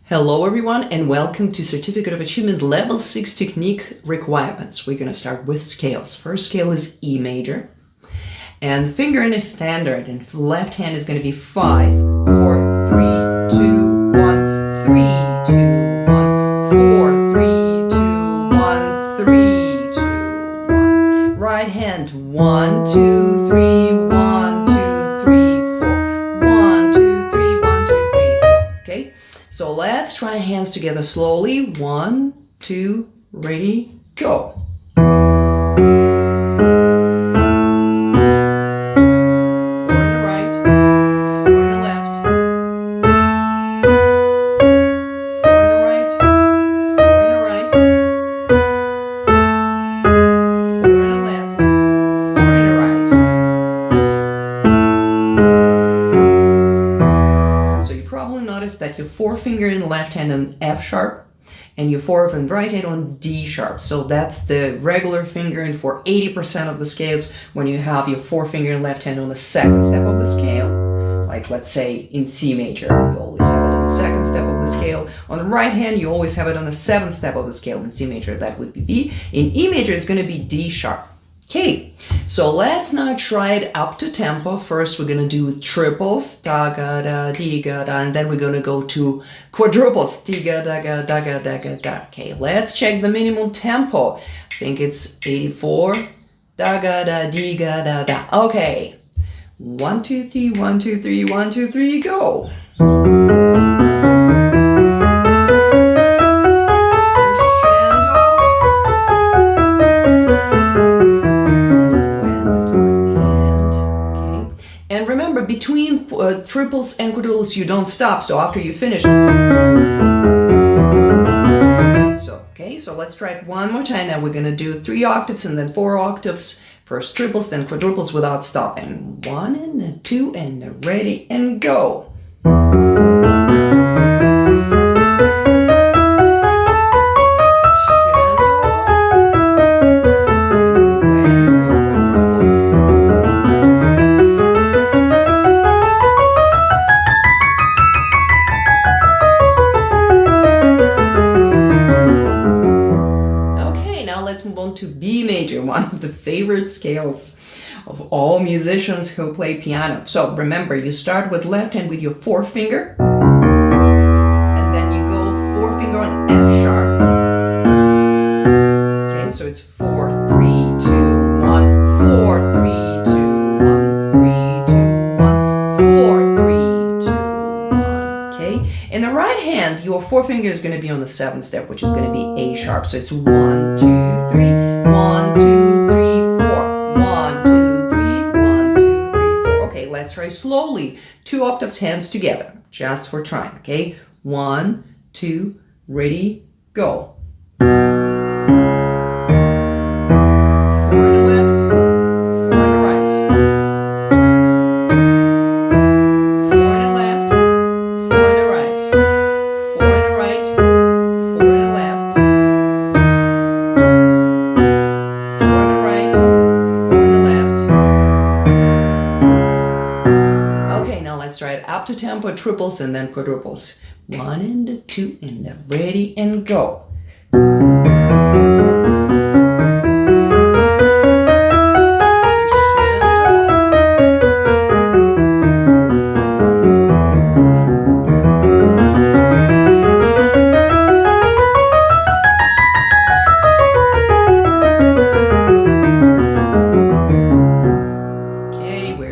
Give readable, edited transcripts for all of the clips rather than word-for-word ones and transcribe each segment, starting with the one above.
Hello everyone and welcome to Certificate of Achievement Level 6 Technique Requirements. We're going to start with scales. First scale is E major. And fingering is standard, and the left hand is going to be 5, 4, 3, 2, 1, 3, 2, 1, 4, 3, 2, 1, 3, 2, 1. Right hand, 1, 2, 3, 1, 2, 3, 4. 1, 2, 3, 1, 2, 3, 4. Okay? So let's try hands together slowly. 1, 2, ready, go. That your forefinger in the left hand on F sharp and your forefinger in the right hand on D sharp. So that's the regular fingering for 80% of the scales when you have your forefinger in the left hand on the second step of the scale. Like let's say in C major, you always have it on the second step of the scale. On the right hand, you always have it on the seventh step of the scale. In C major, that would be B. In E major, it's going to be D sharp. Okay, so let's now try it up to tempo. First, we're going to do triples, da-ga-da, di-ga-da, and then we're going to go to quadruples, di-ga-da-ga, da-ga-da-ga-da. Okay, let's check the minimum tempo. I think it's 84, da-ga-da, di-ga-da-da. Okay, 1, 2, 3, 1, 2, 3, 1, 2, 3, go. And remember, between triples and quadruples, you don't stop. So after you finish, so let's try it one more time. Now we're gonna do 3 octaves and then 4 octaves. First triples, then quadruples without stopping. 1 and 2 and ready and go. Let's move on to B major, one of the favorite scales of all musicians who play piano. So remember, you start with left hand with your forefinger, and then you go forefinger on F sharp. Okay, so it's 4, 3, 2, 1, 4, 3, 2, 1, 3, 2, 1, 4, 3, 2, 1. Okay, in the right hand, your forefinger is going to be on the 7th step, which is going to be A sharp. So it's 1, 2, 3, 1, 2, 3, 4. 1, 2, 3, 1, 2, 3, 4. Okay, let's try slowly. 2 octaves, hands together, just for trying. Okay, 1, 2, ready, go. 4 in the left, 4 in the right. 4 in the left, 4 in the right. 4 in the right, 4 in the left. 4 in the right, 4 in the left. Okay, now let's try it up to tempo, triples and then quadruples. 1 and 2 and ready and go.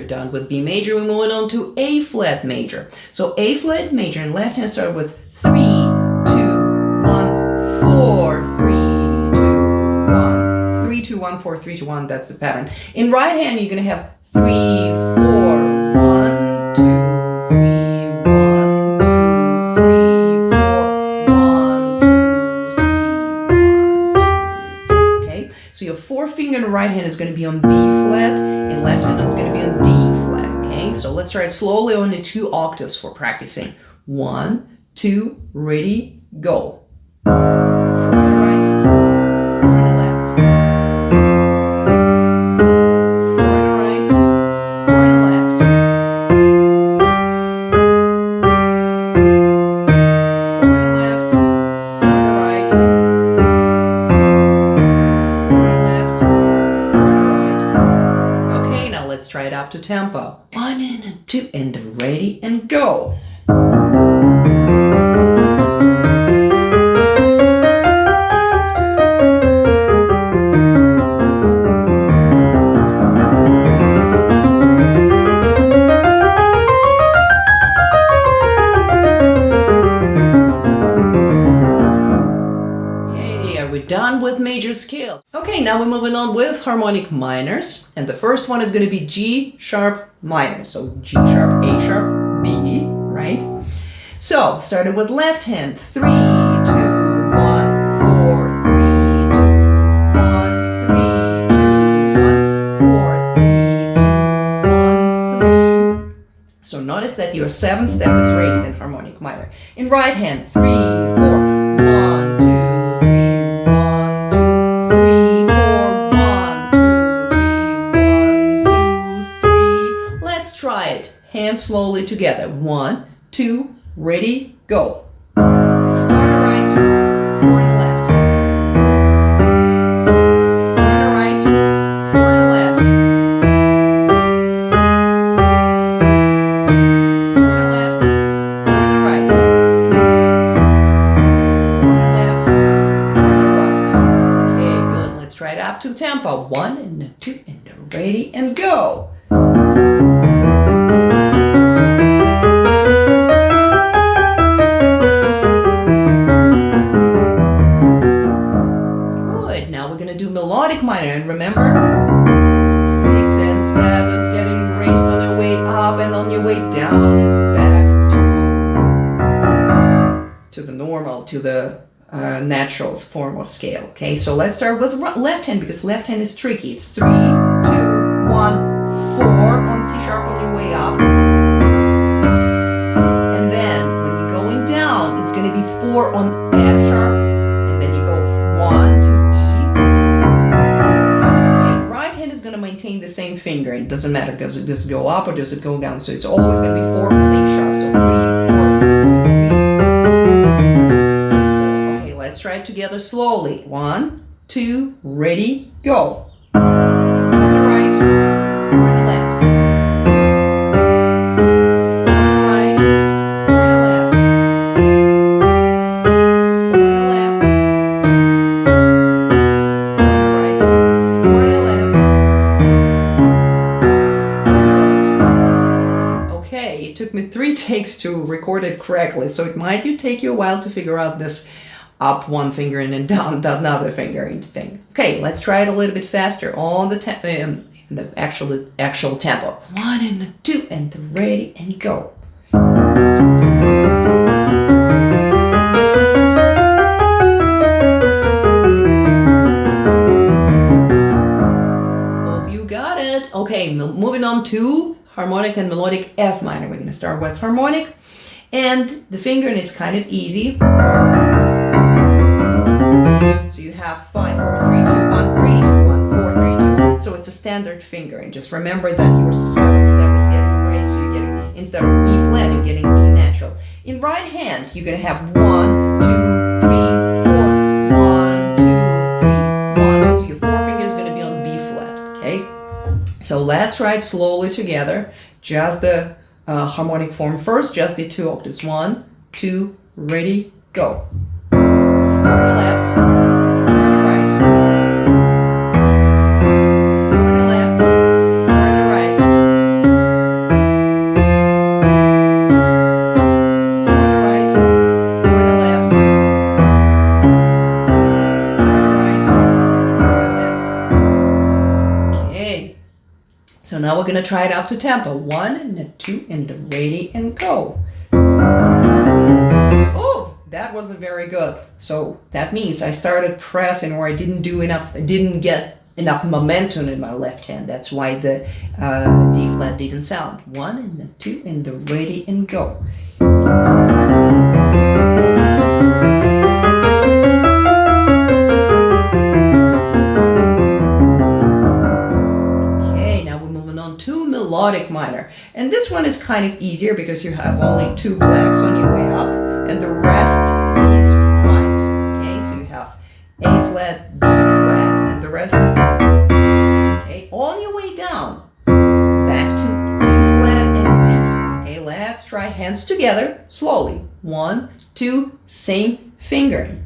Done with B major, we're moving on to A flat major. So A flat major in left hand start with 3, 2, 1, 4, 3, 2, 1, 3, 2, 1, 4, 3, 2, 1. That's the pattern. In right hand, you're gonna have 3, 4, 1, 2, 3, 1, 2, 3, 4, 1, 2, 3, 1, 2, 3. Okay, so your forefinger in the right hand is going to be on B flat, in left hand it's going to be on D flat. Okay, so let's try it slowly on the 2 octaves for practicing. 1, 2, ready, go. 4 in the right, 4 in the left. 4 in the right, 4 in the left. 4 in the with major scales. Okay, now we're moving on with harmonic minors. And the first one is going to be G sharp minor. So G sharp, A sharp, B, right? So starting with left hand, 3, 2, 1, 4, 3, 2, 1, 3, 2, 1, 4, 3, 2, 1, 3. So notice that your 7th step is raised in harmonic minor. In right hand, 3, 4, 1, 2, 3, 1, 2, 3, 4, 1, 2, 3, 1, 2, 3. Let's try it. Hands slowly together. 1, 2, ready, go. 4 in the right, 4 in the left. 4 in the right, 4 in the left. 4 in the left, 4 in the right. 4 in the left, 4 in the right. Okay, good. Let's try it up to tempo. 1 and 2 and ready and go. Melodic minor, and remember 6 and 7 getting raised on your way up, and on your way down it's back to the normal, to the natural form of scale. Okay, so let's start with left hand, because left hand is tricky. It's 3, 2, 1, 4 on C sharp on your way up, and then when you're going down it's going to be 4 on F sharp, and then you go 1 to maintain the same finger. It doesn't matter, does it go up or does it go down? So it's always going to be 4 on A sharp. So 3, 4, 2, 3, 4. Okay, let's try it together slowly. 1, 2, ready, go. 4 on the right, 4 on the left. 4 on the right, 4 on the left. 4 on the left. 4 on the right, 4 on the left. It took me 3 takes to record it correctly, so it might take you a while to figure out this up one finger and then down another finger thing. Okay, let's try it a little bit faster on the actual tempo. 1 and 2 and ready and go. Hope you got it. Okay, moving on to harmonic and melodic F minor. We're going to start with harmonic, and the fingering is kind of easy. So you have 5, 4, 3, 2, 1, 3, 2, 1, 4, 3, 2. So it's a standard fingering. Just remember that your 7th step is getting raised, so you're getting, instead of E flat, you're getting E natural. In right hand, you're going to have 1, 2, 3, 4, 1, 2, 3, 1, 2. So your 4 finger is going to be on B flat, okay? So let's try it slowly together. Just the harmonic form first, just the 2 octaves. 1, 2, ready, go. 4 on the left, 4 on the right. 4 on the left, 4 on the right. 4 on the right, 4 on the left. 4 on the right, 4 on the left. Okay. So now we're going to try it out to tempo. 1 and 2 and ready and go. Oh, that wasn't very good. So that means I started pressing, or I didn't get enough momentum in my left hand. That's why the D flat didn't sound. 1 and 2 and ready and go. Melodic minor, and this one is kind of easier because you have only 2 blacks on your way up and the rest is white. Okay, so you have A flat, B flat, and the rest. Okay, on your way down, back to E flat and D. Okay, let's try hands together slowly. 1, 2, same fingering.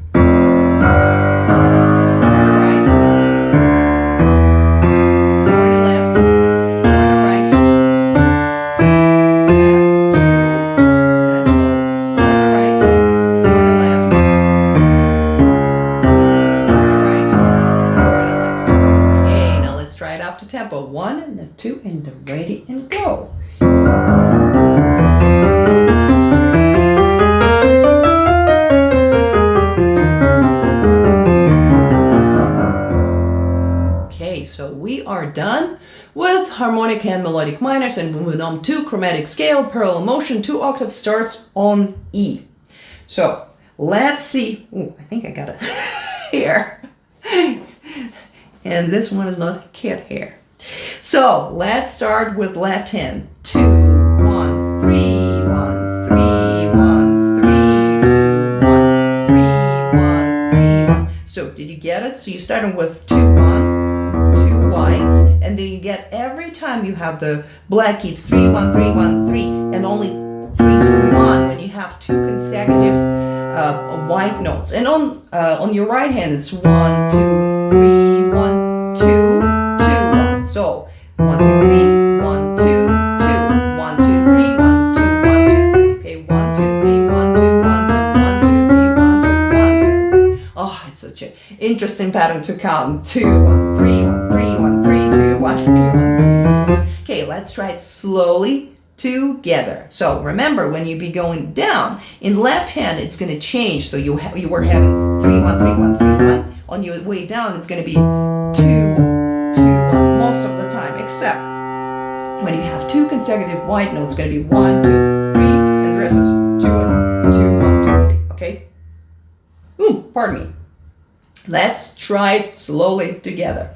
2, and then ready and go. Okay, so we are done with harmonic and melodic minors, and moving on to chromatic scale, parallel motion, 2 octaves, starts on E. So let's see. Oh, I think I got it here. And this one is not cat hair. So let's start with left hand. 2, 1, 3, 1, 3, 1, 3, 2, 1, 3, 1, 3, 1. So did you get it? So you're starting with 2, 1, 2 whites, and then you get every time you have the black keys 3, 1, 3, 1, 3, and only 3, 2, 1 when you have 2 consecutive white notes. And on your right hand it's 1, 2, 3, 1, 2, 2, 1. So 1, 2, 3, 1, 2, 2, 1, 2, 3, 1, 2, 1, 2, 3. Okay, 1, 2, 3, 1, 2, 1, 2, 1, 2, 3, 1, 2, 1, 2, 3. Oh, it's such an interesting pattern to count. 2, 1, 3, 1, 3, 1, 3, 2, 1, 3, 1, 3, 2. Okay, let's try it slowly together. So remember, when you be going down in left hand, it's going to change. So you were having 3, 1, 3, 1, 3, 1. On your way down, it's going to be 2, 2, 1 most of the time, except when you have 2 consecutive white notes, it's going to be 1, 2, 3, and the rest is 2, 1, 2, 1, 2, 3. Okay? Pardon me. Let's try it slowly together.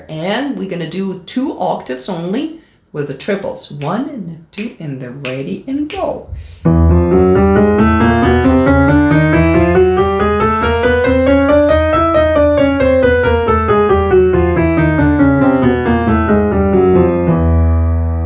And we're gonna do 2 octaves only with the triples. 1 and 2, and then ready and go.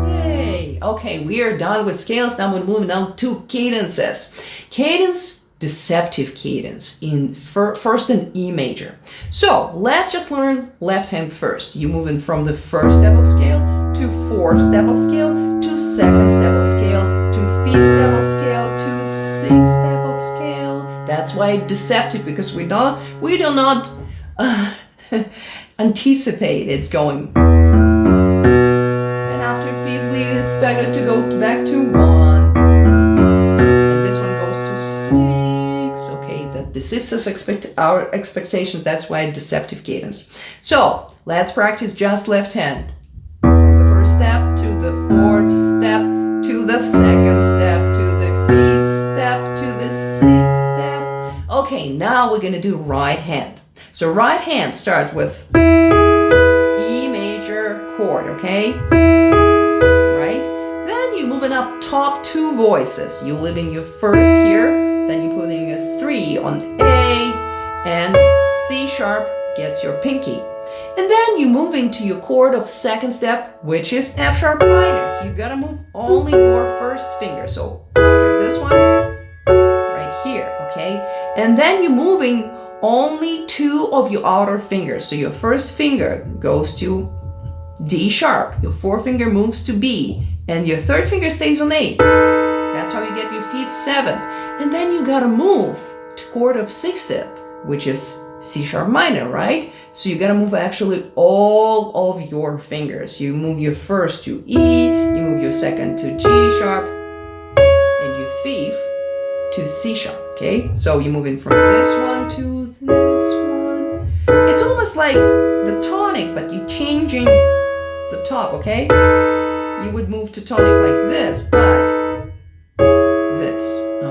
Yay! Okay, we are done with scales. Now we're moving on to cadences. Cadence, deceptive cadence in first and E major. So let's just learn left hand first. You're moving from the first step of scale to fourth step of scale to second step of scale to fifth step of scale to sixth step of scale. That's why deceptive, because we do not anticipate it's going. And after fifth, we expect it to go back to 1. And this one goes to 6. Deceives us our expectations. That's why deceptive cadence. So let's practice just left hand. From the first step to the fourth step to the second step to the fifth step to the sixth step. Okay, now we're gonna do right hand. So right hand starts with E major chord, okay? Right? Then you're moving up top 2 voices. You live in your first here. Then you put in your 3 on A, and C sharp gets your pinky. And then you move into your chord of second step, which is F sharp minor. So you gotta move only your first finger. So after this one, right here, okay? And then you're moving only 2 of your outer fingers. So your first finger goes to D sharp, your forefinger moves to B, and your third finger stays on A. That's how you get your fifth, 7. And then you gotta move to chord of sixth step, which is C sharp minor, right? So you gotta move actually all of your fingers. You move your first to E, you move your second to G sharp, and your fifth to C sharp, okay? So you're moving from this one to this one. It's almost like the tonic, but you're changing the top, okay? You would move to tonic like this, but this,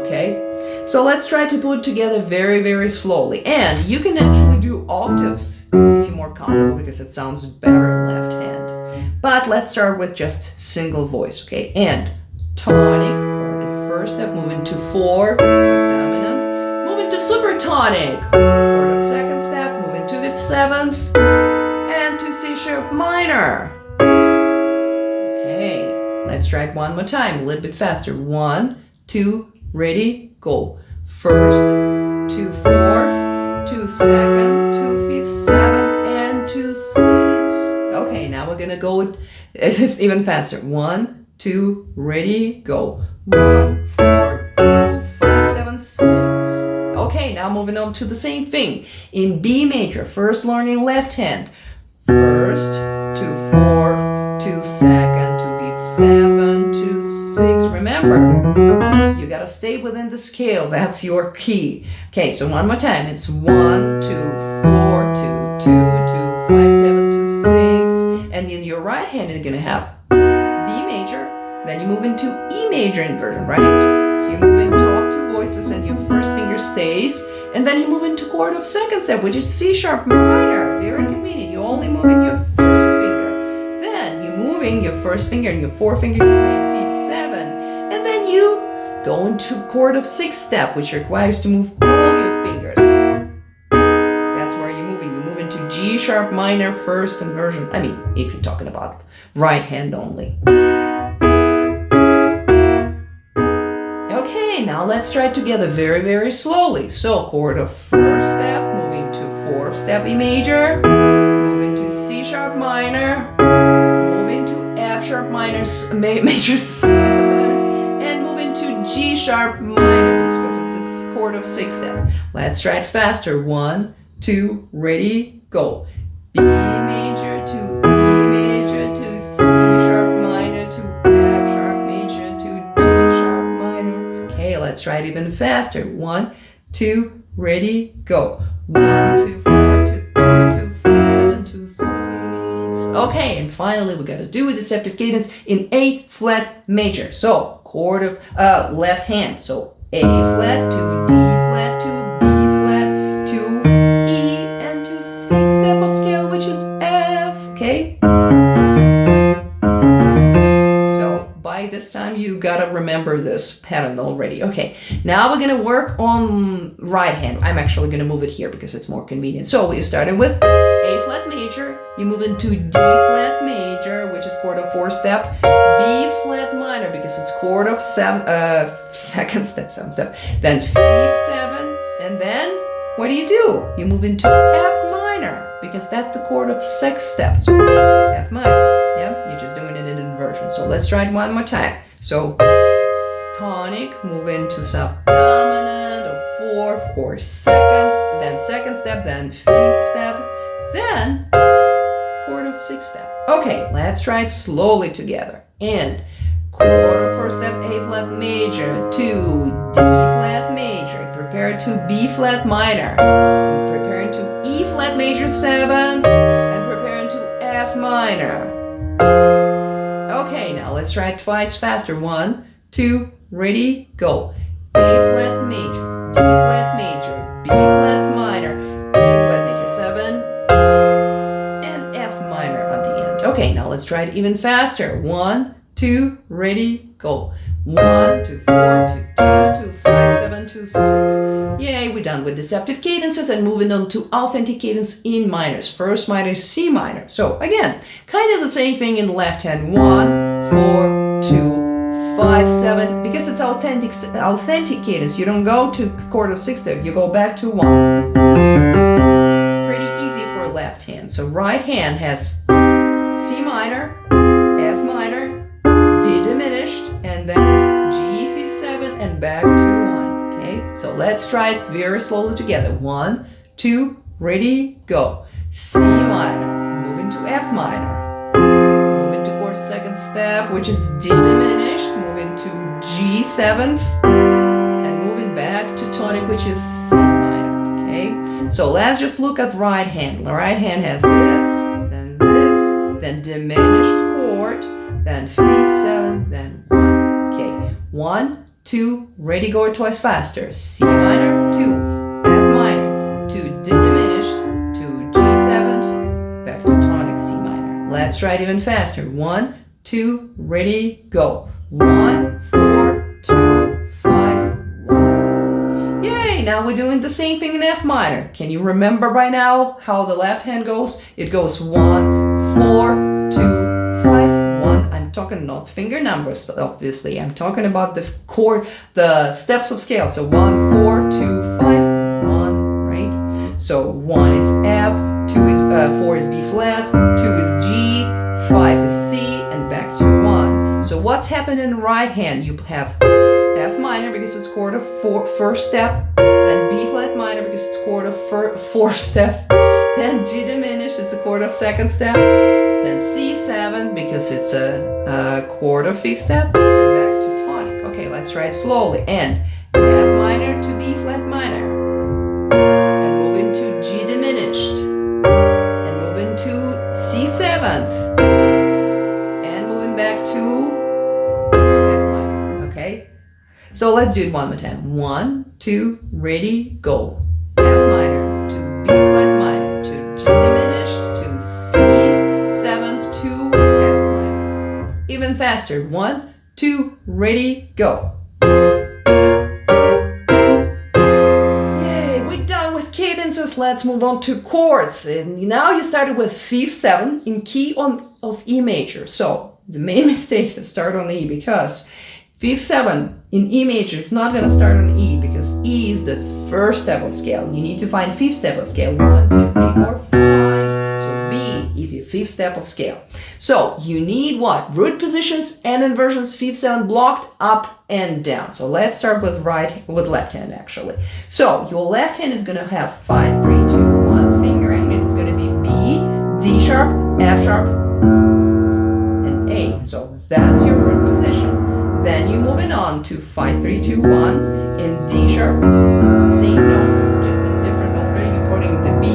okay? So let's try to put it together very, very slowly. And you can actually do octaves if you're more comfortable, because it sounds better left hand. But let's start with just single voice, okay? And tonic, chord of first step, moving to 4, subdominant, moving to supertonic, chord of second step, moving to 5th, 7th, and to C sharp minor. Okay, let's try it one more time, a little bit faster. 1, 2, ready, go. First, 2 fourth, 2 second, 2 fifth, 7, and 2 6. Okay, now we're gonna go with as if even faster. 1, 2, ready, go. 1, 4, 2, 5, 7, 6. Okay, now moving on to the same thing. In B major, first learning left hand. First, 2 fourth, 2 second, 2 fifth, 7, 2 6. Remember, you gotta stay within the scale. That's your key. Okay, so one more time. It's 1, 2, 4, 2, 2, 2, 5, 7, 2, 6. And in your right hand, you're gonna have B major. Then you move into E major inversion, right? So you move into up two voices and your first finger stays. And then you move into chord of second step, which is C sharp minor. Very convenient. You only move in your first finger. Then you're moving your first finger and your forefinger, you're playing fifth, 7. And then you go into chord of sixth step, which requires to move all your fingers. That's where you're moving. You move into G sharp minor first inversion. I mean, if you're talking about right hand only. Okay, now let's try it together very, very slowly. So chord of first step, moving to fourth step E major, moving to C sharp minor, moving to F sharp minor major 7, and moving to G sharp minor because it's a chord of sixth step. Let's try it faster. 1, 2, ready, go. B major to E major to C sharp minor to F sharp major to G sharp minor. Okay, let's try it even faster. 1, 2, ready, go. 1, 2, 4, 2, 2, 2, 5, 7, 2, 6. Okay, and finally we gotta do a deceptive cadence in A flat major. So chord of left hand. So A flat to D flat to B flat to E and to sixth step of scale, which is F. Okay. So by this time you gotta remember this pattern already. Okay. Now we're gonna work on right hand. I'm actually gonna move it here because it's more convenient. So we started with A flat major, you move into D flat major, which is chord of fourth step, B flat minor because it's chord of second step, seventh step, then fifth, 7, and then what do? You move into F minor because that's the chord of sixth step, so F minor, yeah, you're just doing it in inversion. So let's try it one more time. So tonic, move into subdominant or fourth or second, then second step, then fifth step, then chord of sixth step. Okay, let's try it slowly together. And chord of first step, A flat major to D flat major, prepare to B flat minor, and preparing to E flat major 7th, and preparing to F minor. Okay, now let's try it twice faster. 1, 2, ready, go. A flat major, D flat major, B flat minor, E flat major 7, and F minor at the end. Okay, now let's try it even faster. 1, 2, ready, go. 1, 2, 4, 2, 2, 2, 5, 7, 2, 6. Yay, we're done with deceptive cadences and moving on to authentic cadence in minors. First minor, C minor. So again, kind of the same thing in the left hand. 1, 4, 2, 5, 7. Because it's authentic cadence, you don't go to chord of sixth step, you go back to 1. Pretty easy for left hand. So right hand has C minor, F minor, D diminished, and then G fifth 7 and back to 1. Okay, so let's try it very slowly together. 1, 2, ready, go. C minor, moving to F minor, moving to chord second step, which is D diminished, moving to G 7th, and moving back to tonic, which is C minor. Okay, so let's just look at right hand. The right hand has this, then diminished chord, then fifth, 7, then 1. Okay, 1, 2, ready, go twice faster. C minor, 2, F minor, 2, D diminished, 2, G 7th, back to tonic C minor. Let's try it even faster. 1, 2, ready, go. 1, 4, 2, 5, 1. Yay, now we're doing the same thing in F minor. Can you remember by now how the left hand goes? It goes 1, 4, 2, 5, 1. I'm talking not finger numbers, obviously. I'm talking about the chord, the steps of scale. So 1, 4, 2, 5, 1, right? So 1 is F, 2 is 4 is B flat, 2 is G, 5 is C, and back to 1. So what's happened in the right hand? You have F minor because it's chord of first step, then B flat minor because it's chord of fourth step, then G diminished, it's a chord of second step, then C7 because it's a chord of fifth step, and back to tonic. Okay, let's try it slowly. And F minor to B flat minor, and move into G diminished, and move into C7th, and moving back to F minor. Okay. So let's do it one more time. 1, 2, ready, go. F minor to B flat minor to G diminished to C 7th to F minor. Even faster. 1, 2, ready, go. Yay, we're done with cadences. Let's move on to chords. And now you started with fifth 7 in key of E major. So the main mistake is to start on E because fifth 7 in E major is not going to start on E because E is the first step of scale. You need to find fifth step of scale. 1, 2, 3, 4, 5. So B is your fifth step of scale. So you need what? Root positions and inversions, fifth 7 blocked up and down. So let's start with left hand actually. So your left hand is going to have 5, 3, 2, 1 fingering, and it's going to be B, D sharp, F sharp, and A. So that's your root position. Then you're moving on to 5, 3, 2, 1 in D sharp. Same notes, just in different order. You're putting the B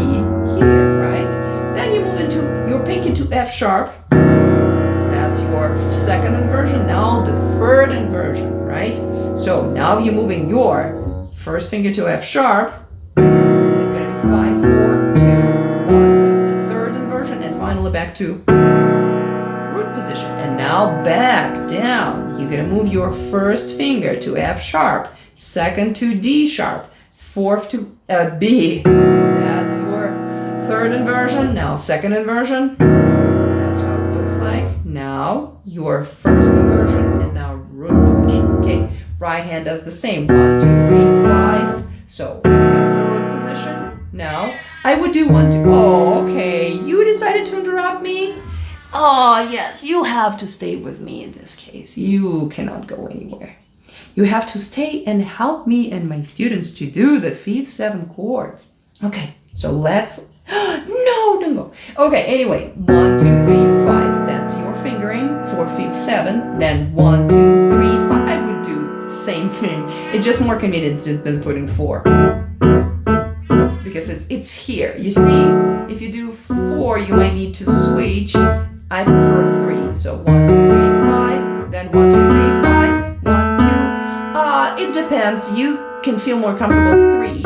here, right? Then you move into your pinky to F sharp. That's your second inversion. Now the third inversion, right? So now you're moving your first finger to F sharp. And it's going to be 5, 4, 2, 1. That's the third inversion. And finally back to root position. And now back down. You're gonna move your first finger to F sharp, second to D sharp, fourth to B. That's your third inversion. Now second inversion. That's how it looks like. Now your first inversion and now root position. Okay, right hand does the same. 1, 2, 3, 5. So that's the root position. Now I would do 1, 2. Oh, okay. You decided to interrupt me? Oh, yes, you have to stay with me in this case. You cannot go anywhere. You have to stay and help me and my students to do the fifth 7 chords. Okay, so let's... No, don't go. Okay, anyway, 1, 2, 3, 5. That's your fingering for fifth 7. Then 1, 2, 3, 5. I would do the same thing. It's just more convenient than putting 4. Because it's here. You see, if you do 4, you might need to switch. I prefer 3. So 1, 2, 3, 5. Then 1, 2, 3, 5. 1, 2. It depends. You can feel more comfortable 3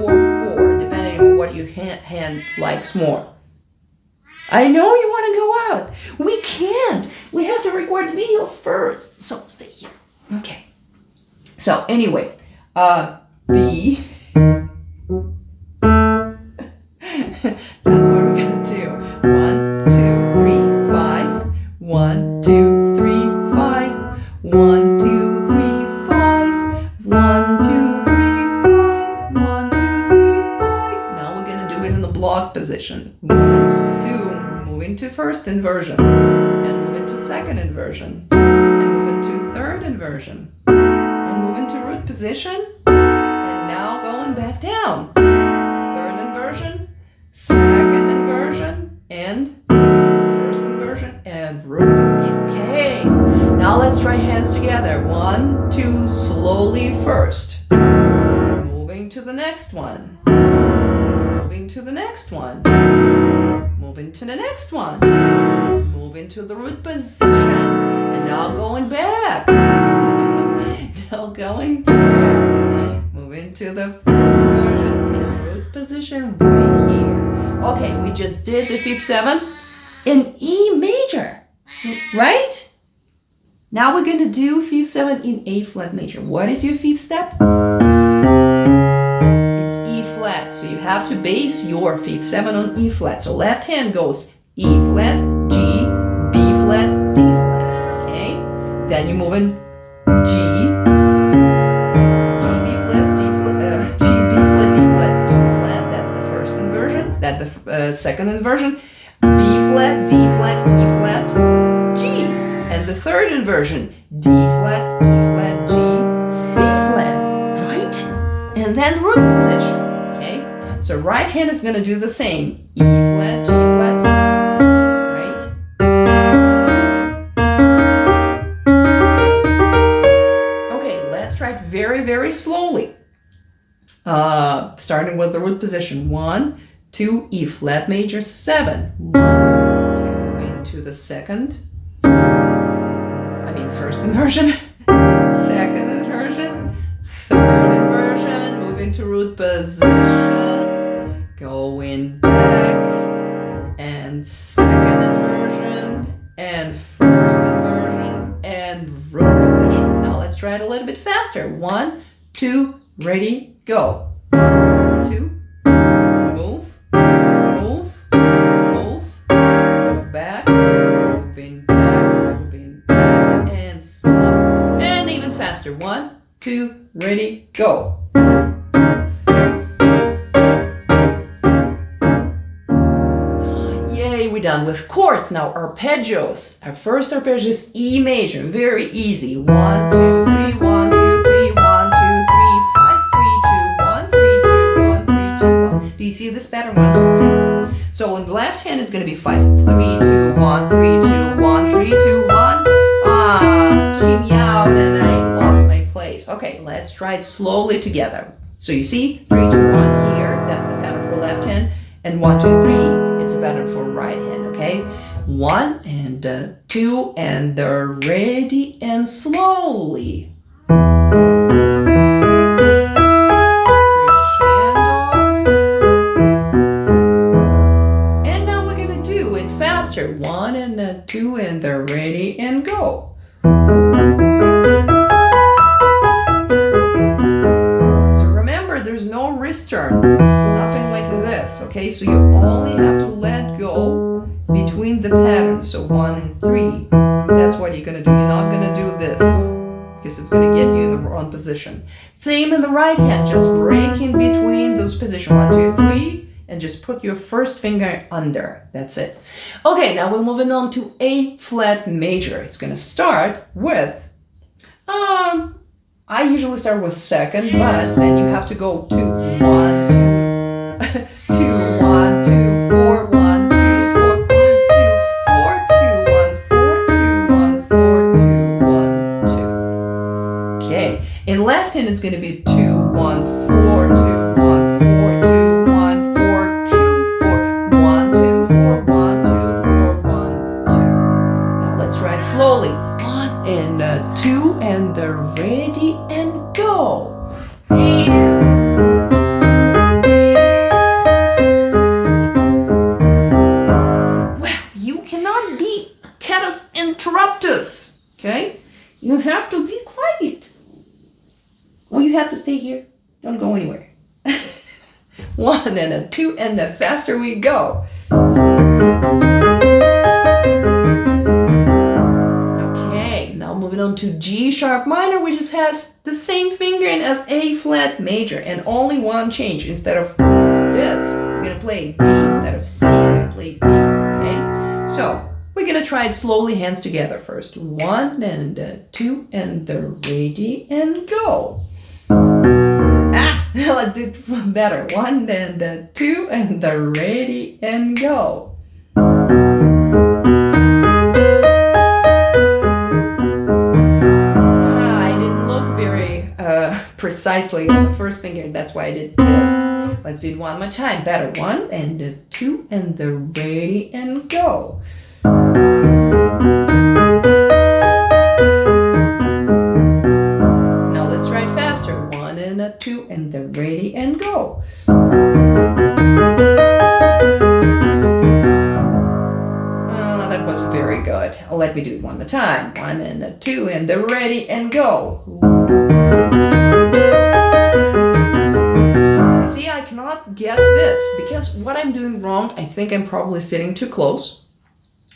or 4, depending on what your hand likes more. I know you want to go out. We can't. We have to record video first. So stay here. Okay. So anyway, B. That's what we're gonna do. 1, 2, 3, 5. 1, 2, 3, 5. 1, 2, 3, 5. 1, 2, 3, 5. 1, 2, 3, 5. Now we're gonna do it in the block position. 1, 2. Move into first inversion, and move into second inversion, and move into third inversion, and move into root position, and now going back down. Third inversion, second inversion, and first inversion, and root position. Okay, now let's try hands together. 1, 2, slowly first. Moving to the next one. Moving to the next one. Moving to the next one. Moving to the root position. And now going back. Now going back. Moving to the first inversion and root position right here. Okay, we just did the fifth 7 in E major, right? Now we're gonna do fifth 7 in A flat major. What is your fifth step? It's E flat. So you have to base your fifth 7 on E flat. So left hand goes E flat, Then you move in G, G, B flat, D flat, G, B flat, D flat, E flat. That's the first inversion. That's the second inversion. B flat, D flat, E flat, G. And the third inversion, D flat, E flat, G, B flat, right? And then root position, okay? So right hand is going to do the same. E flat, G flat, right? Okay, let's try it very, very slowly. Starting with the root position. 1, 2, E flat major, 7. 1, 2, moving to the first inversion, second inversion, third inversion, moving to root position, going back, and second inversion, and first inversion, and root position. Now let's try it a little bit faster. 1, 2, ready, go. 1, 2, move, move, move, move back, moving back, moving back, and stop. And even faster. 1, 2, ready, go. Yay, we're done with chords. Now arpeggios. Our first arpeggio is E major. Very easy. 1, 2, 3, 1, 2, 3, 1, 2, 3, 5, 3, 2, 1, 3, 2, 1, 3, 2, 1. Do you see this pattern? 1, 2, 3. So in the left hand is going to be 5, 3, 2, 1, 3, 2, 1, 3, 2, 1. She meowed and I lost my place. Okay, let's try it slowly together. So you see 3, 2, 1 here. That's the pattern for left hand. And 1, 2, 3. It's a pattern for right hand. Okay, 1 and 2 and ready and slowly. And now we're gonna do it faster. 1 and 2 and ready and go. So remember, there's no wrist turn, nothing like this. Okay, so you only have to let go between the patterns. So 1 and 3. That's what you're gonna do. You're not gonna do this because it's gonna get you in the wrong position. Same in the right hand. Just break in between those positions. 1, 2, 3. And just put your first finger under. That's it. Okay, now we're moving on to A flat major. It's gonna start with, I usually start with second, but then you have to go to 1, 2, 2, 1, 2, 4, 1, 2, 4, 1, 2, 4, 2, 1, 4, 2, 1, 4, 2, 1, 2. Okay, in left hand it's gonna be 2, 1, 4, 2, 1, 4, 2. 1, 2, 4, 1, 2, 4, 1, 2. Now let's try it slowly. 1 and 2 and ready and go. Well, you cannot be cadence interrupters, okay? You have to be quiet. Well, you have to stay here. Don't go anywhere. 1 and 2 and the faster we go. Okay, now moving on to G sharp minor, which has the same fingering as A flat major and only one change. Instead of this, we're gonna play B. Instead of C, we're gonna play B. Okay, so we're gonna try it slowly, hands together first. 1 and 2 and ready and go. Let's do it better. 1 and 2 and ready and go. I didn't look very precisely on the first finger. That's why I did this. Let's do it one more time. Better. 1 and 2 and ready and go. Now let's try it faster. 1 and 2 and ready and go. That wasn't very good. Let me do it one more time. 1 and 2 and ready and go. You see, I cannot get this because what I'm doing wrong, I think I'm probably sitting too close.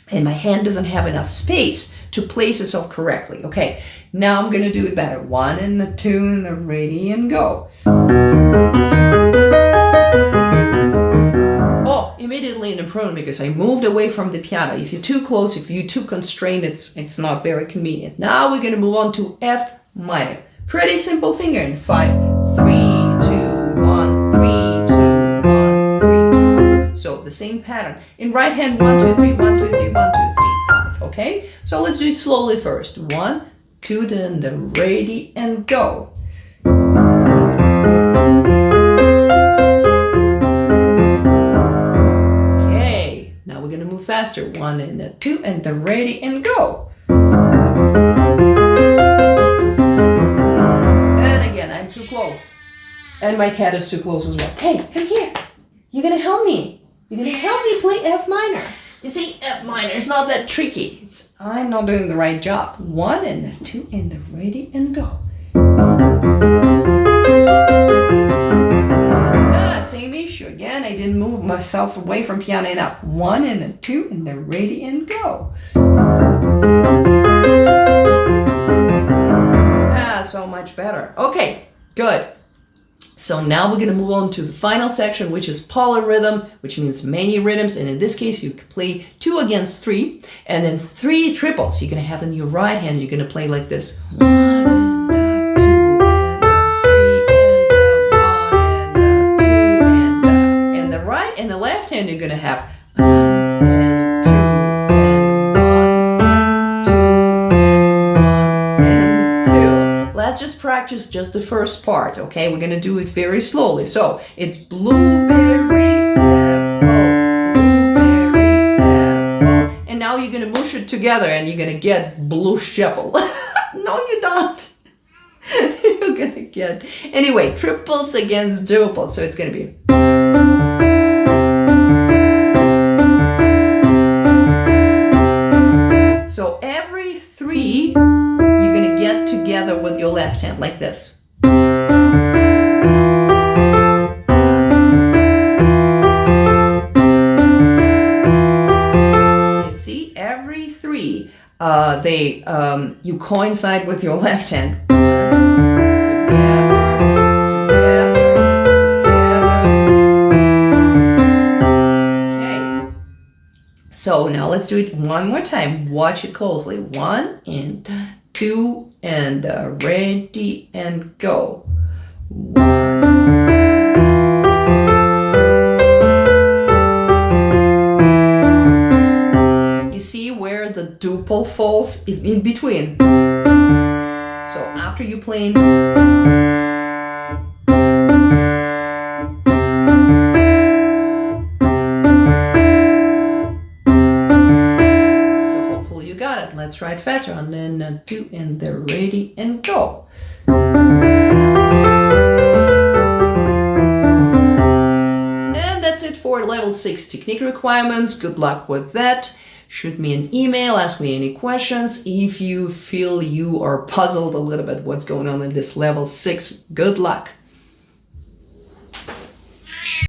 and my hand doesn't have enough space to place itself correctly. Okay, now I'm gonna do it better. 1 and the 2 and the ready and go. Oh, immediately an improvement because I moved away from the piano. If you're too close, if you're too constrained, it's not very convenient. Now we're gonna move on to F minor. Pretty simple fingering. 5, 3, 2, 1, 3, 2, 1, 3, 2, 1. So the same pattern. In right hand, 1, 2, 3, 1, 2, 3, 1, 2, 3, 5. Okay? So let's do it slowly first. 1, 2, then the ready and go. Okay, now we're gonna move faster. 1 and a 2 and the ready and go. Too close. And my cat is too close as well. Hey, come here. You're gonna help me. You're gonna help me play F minor. You see, F minor is not that tricky. I'm not doing the right job. 1 and the 2 and the ready and go. Same issue. Again, I didn't move myself away from piano enough. 1 and the 2 and the ready and go. So much better. Okay. Good. So now we're going to move on to the final section, which is polyrhythm, which means many rhythms. And in this case, you can play 2 against 3, and then 3 triples. You're going to have in your right hand, you're going to play like this. 1 and the 2 and the 3 and the 1 and the 2 and the. And the right and the left hand, you're going to have 1 and 2 and 1 and 2 and 1 and 2. Let's just practice just the first part, okay? We're gonna do it very slowly. So it's blueberry apple, and now you're gonna mush it together and you're gonna get blue sheppel. No, you don't. You're gonna get anyway triples against duples, so it's gonna be. So every 3. You're gonna get together with your left hand like this. You see, every 3, you coincide with your left hand. Okay. So now let's do it one more time. Watch it closely. 1 and 2 and ready and go. 1. You see where the duple falls is in between. So after you play. Let's try it faster. And then 2 and the ready and go. And that's it for level 6 technique requirements. Good luck with that. Shoot me an email, ask me any questions. If you feel you are puzzled a little bit what's going on in this level 6, good luck.